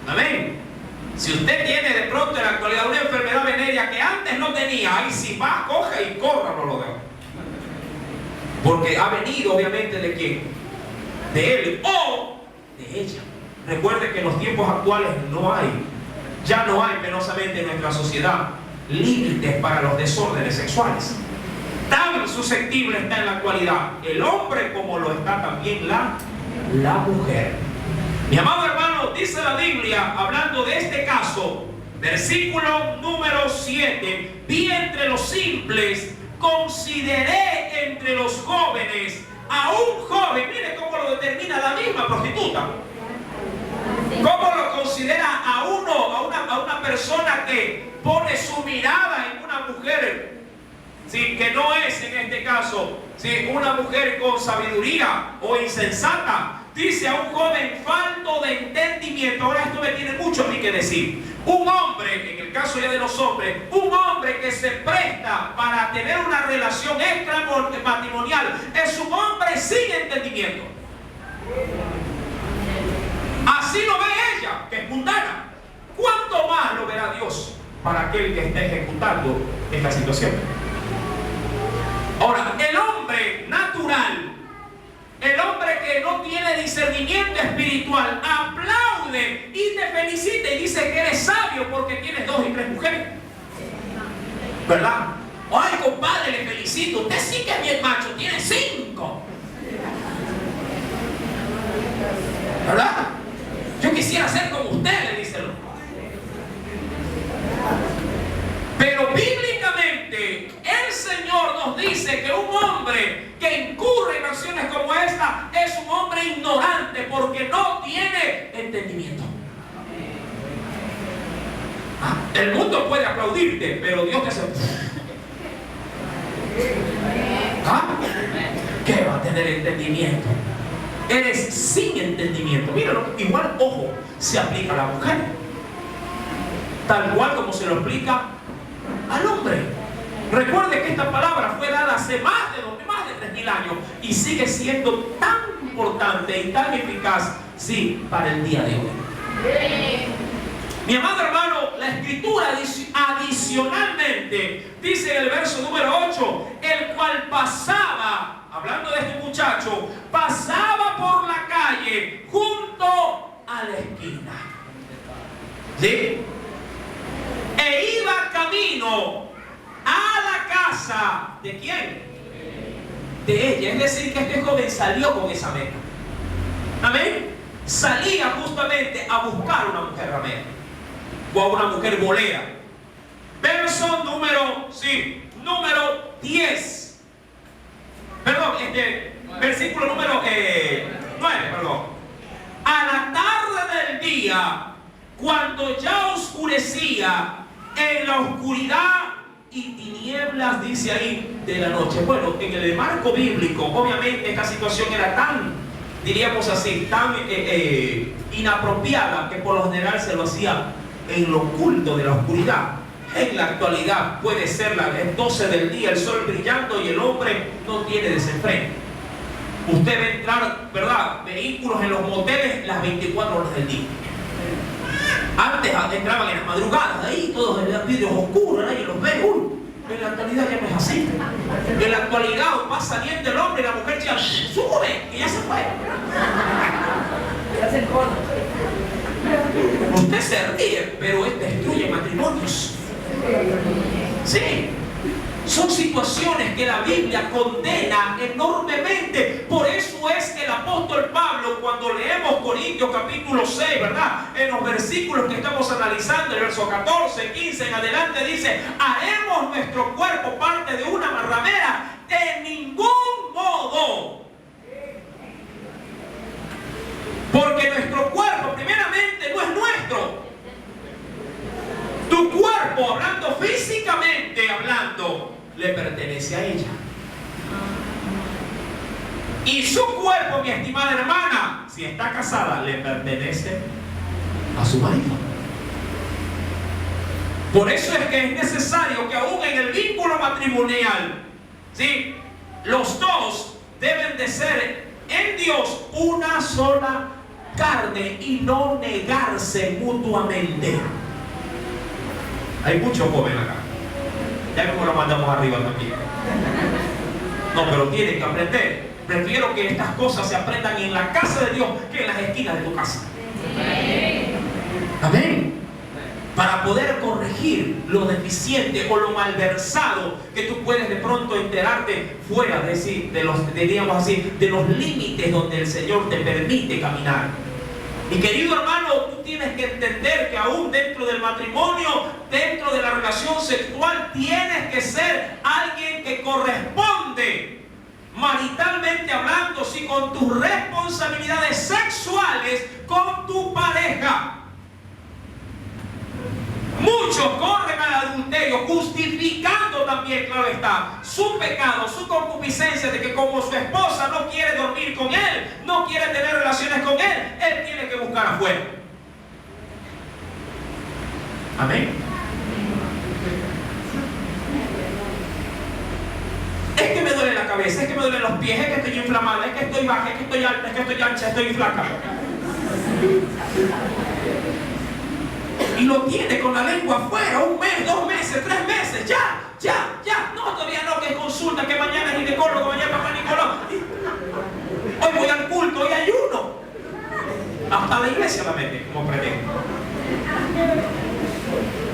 Amén. Si usted tiene de pronto en la actualidad una enfermedad venérea que antes no tenía, ahí sí va, coja y corra, no lo dejo. Porque ha venido obviamente ¿de quién? De él o de ella. Recuerde que en los tiempos actuales ya no hay penosamente en nuestra sociedad límites para los desórdenes sexuales. Tan susceptible está en la actualidad el hombre como lo está también la mujer. Mi amado hermano, dice la Biblia, hablando de este caso, versículo número 7, vi entre los simples, consideré entre los jóvenes a un joven. Mire cómo lo determina la misma prostituta. ¿Cómo lo considera a una persona que pone su mirada en una mujer? Sí, que no es en este caso una mujer con sabiduría o insensata. Dice a un joven falto de entendimiento. Ahora esto me tiene mucho a mí que decir. Un hombre, en el caso ya de los hombres, un hombre que se presta para tener una relación extramatrimonial es un hombre sin entendimiento. Así lo ve ella, que es mundana. ¿Cuánto más lo verá Dios para aquel que esté ejecutando esta situación? Ahora, el hombre natural, el hombre que no tiene discernimiento espiritual, aplaude y te felicita y dice que eres sabio porque tienes 2 y 3 mujeres. ¿Verdad? Ay, compadre, le felicito. Usted sí que es bien macho, tiene 5. ¿Verdad? Yo quisiera ser como usted, le dice el hombre. Pero bíblicamente el Señor nos dice que un hombre que incurre en acciones como esta es un hombre ignorante porque no tiene entendimiento. El mundo puede aplaudirte, pero Dios te hace... ¿Qué va a tener entendimiento? Eres sin entendimiento. Míralo, igual, ojo, se aplica a la mujer. Tal cual como se lo explica al hombre. Recuerde que esta palabra fue dada hace más de 3.000 años y sigue siendo tan importante y tan eficaz, sí, para el día de hoy. Mi amado hermano, la escritura adicionalmente dice en el verso número 8, el cual pasaba, hablando de este muchacho, pasaba por la calle junto a la esquina. ¿Sí? E iba camino a la casa ¿de quién? De ella. Es decir, que este joven salió con esa meta. Amén. Salía justamente a buscar una mujer ramera o a una mujer bolera. Verso número 10. Perdón, versículo número 9, perdón. A la tarde del día, cuando ya oscurecía, en la oscuridad y tinieblas, dice ahí, de la noche. Bueno, en el marco bíblico, obviamente esta situación era tan, diríamos así, tan inapropiada que por lo general se lo hacía en lo oculto de la oscuridad. En la actualidad puede ser las 12 del día, el sol brillando y el hombre no tiene desenfreno. Usted ve entrar, ¿verdad?, vehículos en los moteles las 24 horas del día. Antes entraban en las madrugadas, ahí todos en los vidrios oscuros, ahí los ven. En la actualidad ya no es así. En la actualidad va saliendo el hombre y la mujer ya sube y ya se fue. Ya se encono. Usted se ríe, pero destruye matrimonios. Sí. Son situaciones que la Biblia condena enormemente. Por eso es que el apóstol Pablo, cuando leemos Corintios capítulo 6, ¿verdad?, en los versículos que estamos analizando, el verso 14, 15 en adelante, dice: haremos nuestro cuerpo parte de una ramera. De ningún modo. Porque nuestro cuerpo, primeramente, no es nuestro. Tu cuerpo, hablando físicamente, le pertenece a ella. Y su cuerpo, mi estimada hermana, si está casada, le pertenece a su marido. Por eso es que es necesario que aún en el vínculo matrimonial, ¿sí?, los dos deben de ser en Dios una sola carne y no negarse mutuamente. Hay muchos jóvenes acá. Ya mismo lo mandamos arriba también. No, pero tienen que aprender. Prefiero que estas cosas se aprendan en la casa de Dios que en las esquinas de tu casa. Amén. Para poder corregir lo deficiente o lo malversado que tú puedes de pronto enterarte fuera de los, diríamos así, de los límites donde el Señor te permite caminar. Mi querido hermano, tú tienes que entender que aún dentro del matrimonio, dentro de la relación sexual, tienes que ser alguien que corresponde, maritalmente hablando, sí, con tus responsabilidades sexuales con tu pareja. Muchos corren al adulterio justificando también, claro está, su pecado, su concupiscencia de que como su esposa no quiere dormir con él, no quiere tener relaciones con él, él tiene que buscar afuera. Amén. Es que me duele la cabeza, es que me duelen los pies, es que estoy inflamada, es que estoy baja, es que estoy alta, es que estoy ancha, estoy flaca. Y lo tiene con la lengua afuera, 1 mes, 2 meses, 3 meses, ya. No, todavía no, que consulta, que mañana es ginecólogo, mañana papá Nicolás. Hoy voy al culto, hoy ayuno. Hasta la iglesia la mete, como predica.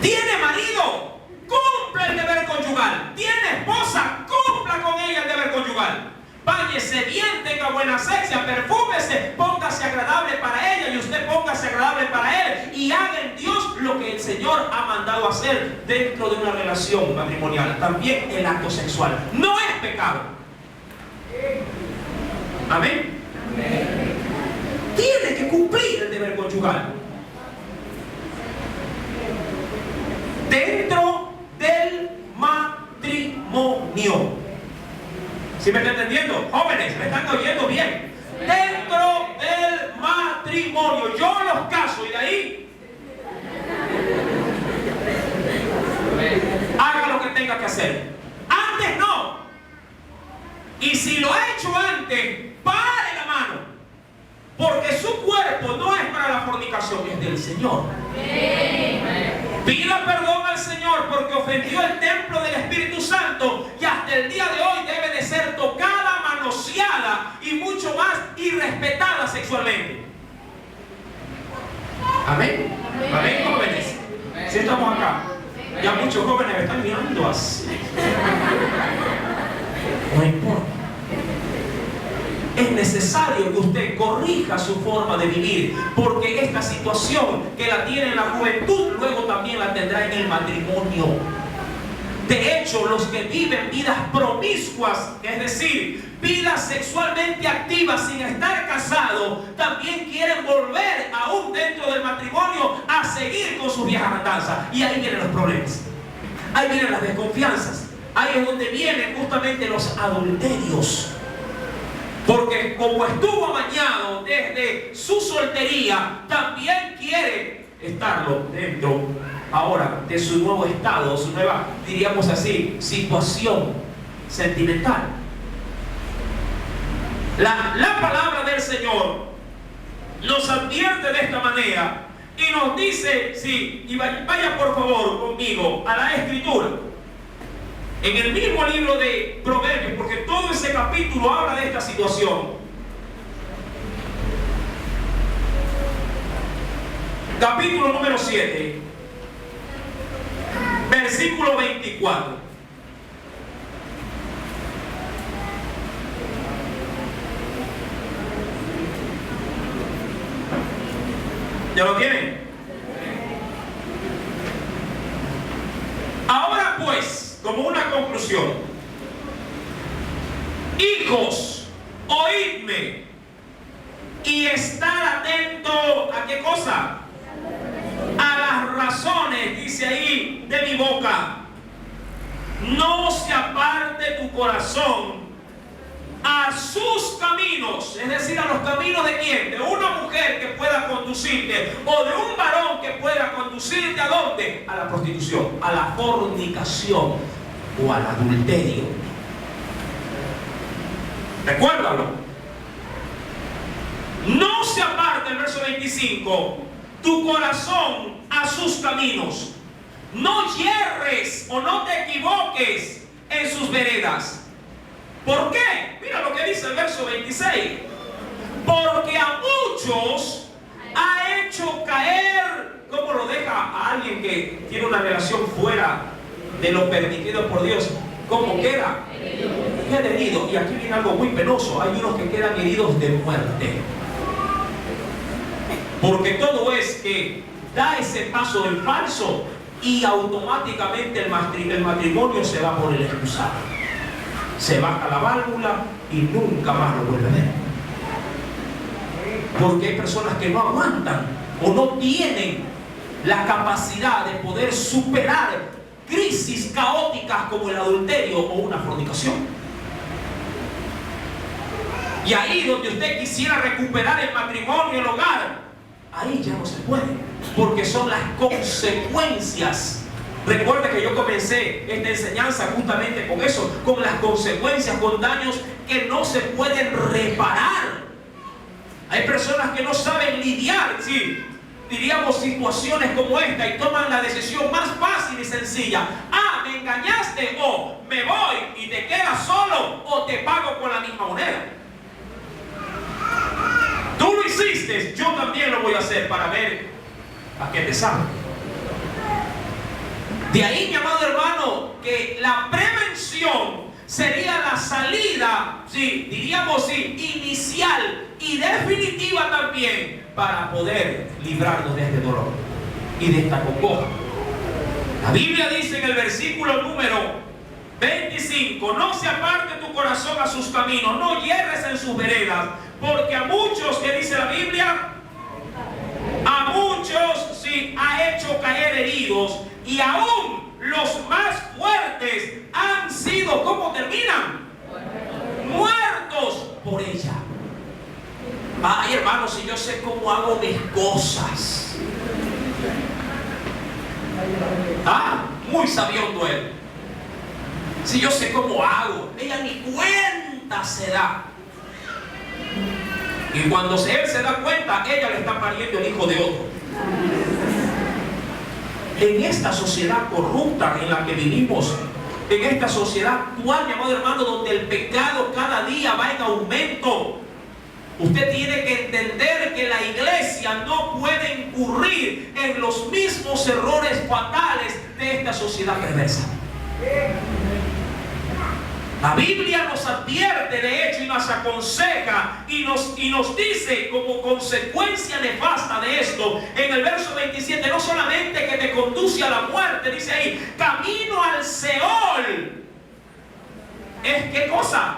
Tiene marido, cumple el deber conyugal. Tiene esposa, cumpla con ella el deber conyugal. Báñese bien, tenga buena sexia, perfúmese, póngase agradable para ella y usted póngase agradable para él y haga en Dios lo que el Señor ha mandado hacer dentro de una relación matrimonial. También el acto sexual no es pecado. Amén. Tiene que cumplir el deber conyugal dentro del matrimonio. ¿Sí me está entendiendo? Jóvenes, ¿me están oyendo bien? Dentro del matrimonio. Yo los caso y de ahí haga lo que tenga que hacer. Antes no. Y si lo ha hecho antes, pare la mano. Porque su cuerpo no es para la fornicación, es del Señor. Pida perdón al Señor porque ofendió el templo del Espíritu Santo y hasta el día de hoy debe de ser tocada, manoseada y mucho más y respetada sexualmente. Amén. Amén, jóvenes. Si estamos acá, ya muchos jóvenes me están mirando así. No importa. Es necesario que usted corrija su forma de vivir, porque esta situación que la tiene en la juventud, luego también la tendrá en el matrimonio. De hecho, los que viven vidas promiscuas, es decir, vidas sexualmente activas sin estar casados, también quieren volver aún dentro del matrimonio a seguir con sus viejas andanzas. Y ahí vienen los problemas. Ahí vienen las desconfianzas. Ahí es donde vienen justamente los adulterios. Porque como estuvo amañado desde su soltería, también quiere estarlo dentro ahora de su nuevo estado, su nueva, diríamos así, situación sentimental. La palabra del Señor nos advierte de esta manera y nos dice, sí, y vaya por favor conmigo a la Escritura. En el mismo libro de Proverbios, porque todo ese capítulo habla de esta situación. Capítulo número 7, versículo 24. ¿Ya lo tienen? Ahora pues, como una conclusión, hijos, oídme y estar atento ¿a qué cosa? A las razones, dice ahí, de mi boca. No se aparte tu corazón a sus caminos, es decir, a los caminos de quién, de una mujer que pueda conducirte o de un varón que pueda conducirte ¿a dónde? A la prostitución, a la fornicación o al adulterio. Recuérdalo. No se aparte, el verso 25, tu corazón a sus caminos. No yerres o no te equivoques en sus veredas. ¿Por qué? Mira lo que dice el verso 26. Porque a muchos ha hecho caer. ¿Cómo lo deja a alguien que tiene una relación fuera de lo permitido por Dios? ¿Cómo queda? Queda herido. Y aquí viene algo muy penoso. Hay unos que quedan heridos de muerte. Porque todo es que da ese paso del falso y automáticamente el matrimonio se va por el excusado. Se baja la válvula y nunca más lo vuelve a ver. Porque hay personas que no aguantan o no tienen la capacidad de poder superar crisis caóticas como el adulterio o una fornicación. Y ahí donde usted quisiera recuperar el matrimonio, el hogar, ahí ya no se puede, porque son las consecuencias. Recuerda que yo comencé esta enseñanza justamente con eso, con las consecuencias, con daños que no se pueden reparar. Hay personas que no saben lidiar, sí, diríamos situaciones como esta, y toman la decisión más fácil y sencilla. Ah, me engañaste, o me voy y te quedas solo, o te pago con la misma moneda. Tú lo hiciste, yo también lo voy a hacer para ver a qué te sabe. De ahí, mi amado hermano, que la prevención sería la salida, sí, diríamos inicial y definitiva también, para poder librarnos de este dolor y de esta congoja. La Biblia dice en el versículo número 25, no se aparte tu corazón a sus caminos, no yerres en sus veredas, porque a muchos, ¿qué dice la Biblia? A muchos sí ha hecho caer heridos, y aún los más fuertes han sido, ¿cómo terminan? Muertos por ella. Ay, hermanos, si yo sé cómo hago mis cosas. Muy sabiondo él. Si yo sé cómo hago, ella ni cuenta se da. Y cuando él se da cuenta, ella le está pariendo el hijo de otro. En esta sociedad corrupta en la que vivimos, en esta sociedad actual, mi amado hermano, donde el pecado cada día va en aumento, usted tiene que entender que la iglesia no puede incurrir en los mismos errores fatales de esta sociedad perversa. La Biblia nos advierte, de hecho, y nos aconseja y nos dice como consecuencia nefasta de esto, en el verso 27, no solamente que te conduce a la muerte, dice ahí, camino al Seol. ¿Es qué cosa?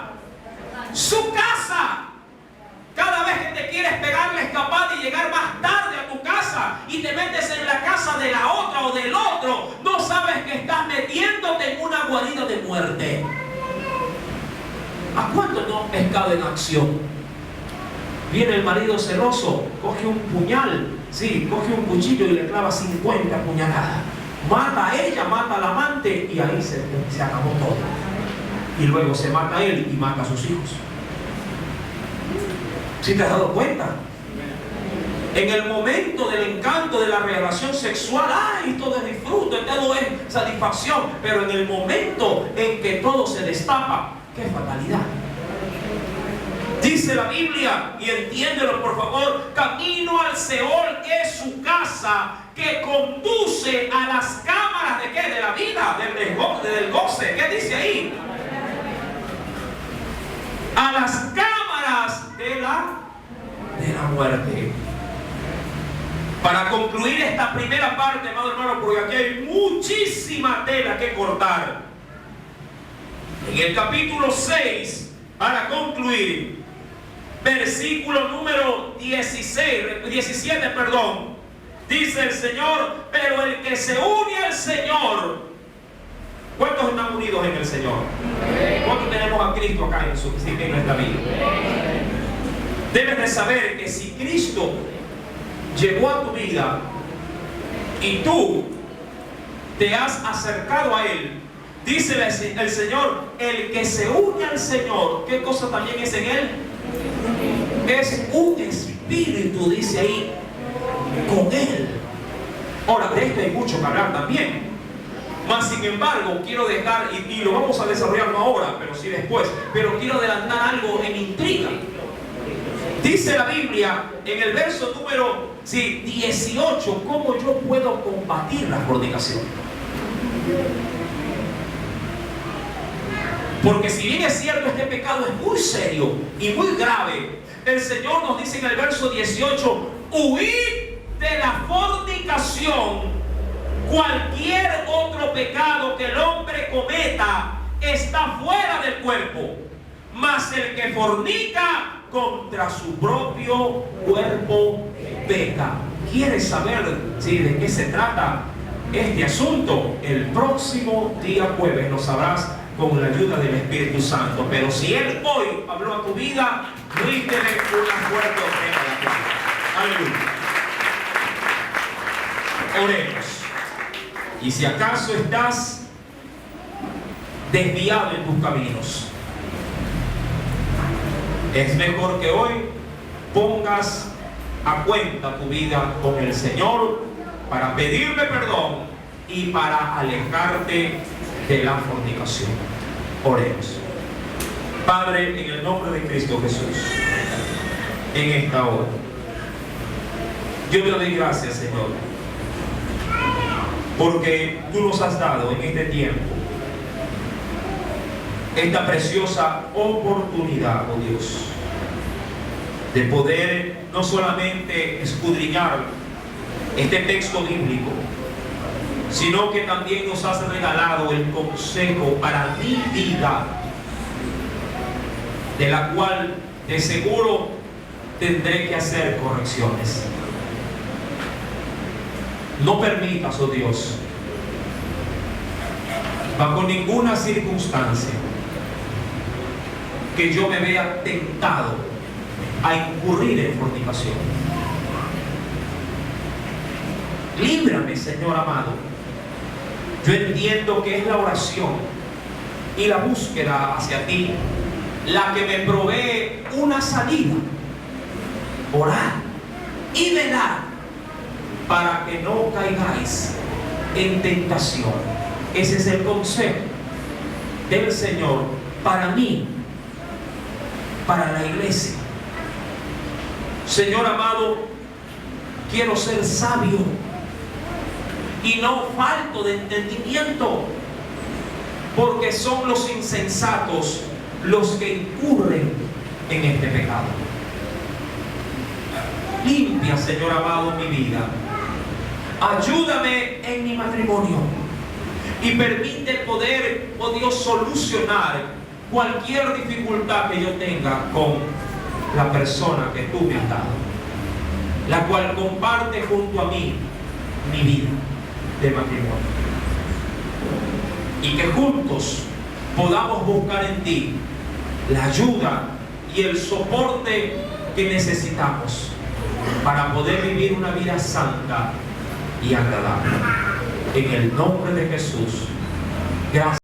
Su casa. Cada vez que te quieres pegar la escapada y llegar más tarde a tu casa y te metes en la casa de la otra o del otro, no sabes que estás metiéndote en una guarida de muerte. ¿A cuánto no han pescado en acción? Viene el marido celoso, coge un puñal, sí, coge un cuchillo y le clava 50 puñaladas. Mata a ella, mata al amante y ahí se acabó todo. Y luego se mata a él y mata a sus hijos. ¿Sí te has dado cuenta? En el momento del encanto de la relación sexual, ¡ay! Todo es disfrute, todo es satisfacción. Pero en el momento en que todo se destapa, ¡qué fatalidad! Dice la Biblia, y entiéndelo por favor, camino al Seol es su casa, que conduce a las cámaras ¿de qué? De la vida, del goce. ¿Qué dice ahí? A las cámaras de la muerte. Para concluir esta primera parte, amado hermano, porque aquí hay muchísima tela que cortar. En el capítulo 6, para concluir, versículo número 17, dice el Señor, pero el que se une al Señor, ¿cuántos están unidos en el Señor? ¿Cuántos tenemos a Cristo acá en nuestra vida? Debes de saber que si Cristo llegó a tu vida y tú te has acercado a Él, Dice el Señor, el que se une al Señor, ¿qué cosa también es en Él? Es un espíritu, dice ahí, con Él. Ahora, de esto hay mucho que hablar también. Mas, sin embargo, quiero dejar, y lo vamos a desarrollar no ahora, pero sí después, pero quiero adelantar algo en intriga. Dice la Biblia, en el verso número 18, ¿cómo yo puedo combatir la fornicación? Porque si bien es cierto, este pecado es muy serio y muy grave, el Señor nos dice en el verso 18, huid de la fornicación. Cualquier otro pecado que el hombre cometa está fuera del cuerpo, mas el que fornica contra su propio cuerpo peca. ¿Quieres saber de qué se trata este asunto? El próximo día jueves lo sabrás con la ayuda del Espíritu Santo. Pero si Él hoy habló a tu vida, ríndele una fuerte ofrenda. Aleluya. Oremos. Y si acaso estás desviado en tus caminos, es mejor que hoy pongas a cuenta tu vida con el Señor para pedirle perdón y para alejarte de la fornicación. Oremos. Padre, en el nombre de Cristo Jesús, en esta hora, yo te doy gracias, Señor, porque tú nos has dado en este tiempo esta preciosa oportunidad, oh Dios, de poder no solamente escudriñar este texto bíblico, sino que también nos has regalado el consejo para mi vida, de la cual de seguro tendré que hacer correcciones. No permitas, oh Dios, bajo ninguna circunstancia, que yo me vea tentado a incurrir en fornicación. Líbrame, Señor amado. Yo entiendo que es la oración y la búsqueda hacia ti la que me provee una salida. Orar y velar para que no caigáis en tentación. Ese es el consejo del Señor para mí, para la iglesia. Señor amado, quiero ser sabio y no falto de entendimiento, porque son los insensatos los que incurren en este pecado. Limpia, Señor amado, mi vida. Ayúdame en mi matrimonio y permite poder, oh Dios, solucionar cualquier dificultad que yo tenga con la persona que tú me has dado, la cual comparte junto a mí mi vida de matrimonio, y que juntos podamos buscar en ti la ayuda y el soporte que necesitamos para poder vivir una vida santa y agradable. En el nombre de Jesús, gracias.